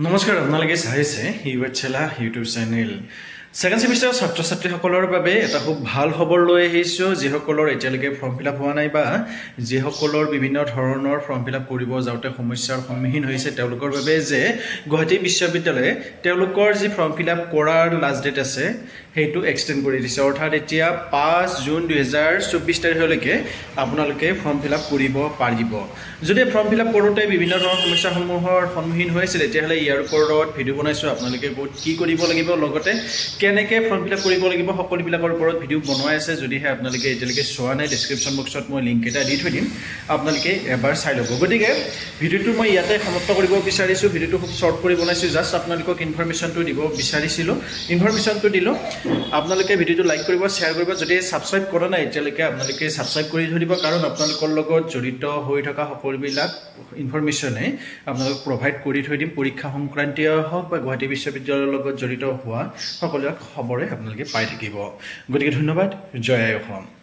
নমস্কাৰ আপোনালোকে চাইছে ইউএচএলা ইউটিউব চেনেল সেকেন্ড সেমিস্টাৰ ছাত্ৰ ছাত্ৰীসকলৰ বাবে এটা খুব ভাল খবৰ লৈ আহিছো যিসকলৰ এতিয়ালৈকে ফৰ্ম ফিলআপ হোৱা নাই বা যিসকলৰ বিভিন্ন ধৰণৰ ফৰ্ম ফিলআপ কৰিব যাওঁতে সমস্যাৰ সন্মুখীন হৈছে তেওঁলোকৰ বাবে যে গুৱাহাটী বিশ্ববিদ্যালয়ে তেওঁলোকৰ যি ফৰ্ম ফিলআপ কৰাৰ লাষ্ট ডেট আছে সেইটো এক্সটেন্ড কৰি দিছে অৰ্থাৎ এতিয়া 5 জুন 2024 তাৰিখলৈকে আপোনালোকে ফৰ্ম ফিলআপ কৰিব পাৰিব যদি ফৰ্ম ফিলআপ কৰোতে বিভিন্ন ধৰণৰ সমস্যাসমূহৰ সন্মুখীন হৈছিল তেতিয়াহলে ইয়াৰ ওপৰত ভিডিও বনাইছো আপোনালোকে বহুত কি কৰিব লাগিব লগতে কেনেকে ফৰ্ম ফিলআপ কৰিব লাগিব সকলোবিলাকৰ ওপৰত ভিডিও বনোৱা আছে যদিহে আপোনালোকে এতিয়ালৈকে চোৱা নাই ডেসক্ৰিপচন বক্সত মই লিংক এটা দি থৈ দিম আপোনালোকে এবাৰ চাই ল'ব গতিকে ভিডিওটো মই ইয়াতে সমাপ্ত কৰিব বিচাৰিছো ভিডিওটো খুব শৰ্ট কৰি বনাইছো জাস্ট আপোনালোকক ইনফৰমেশনটো দিব বিচাৰিছিলো ইনফৰমেশনটো দিলো আপোনালোকে ভিডিওটো লাইক কৰিব শেয়াৰ কৰিব যদি সাবস্ক্ৰাইব কৰা নাই এতিয়ালৈকে আপোনালোকে সাবস্ক্ৰাইব কৰি থৈ দিব কাৰণ আপোনালোকৰ লগত জড়িত হৈ থকা সকলোবিলাক ইনফৰমেশনে আপোনালোক প্ৰভাইড কৰি থৈ দিম পৰীক্ষা সংক্ৰান্তীয় হওক বা গুৱাহাটী বিশ্ববিদ্যালয়ৰ লগত জড়িত হোৱা সকলো খবৰে আপোনালোকে পাই থাকিব গতিকে ধন্যবাদ জয় আই অসম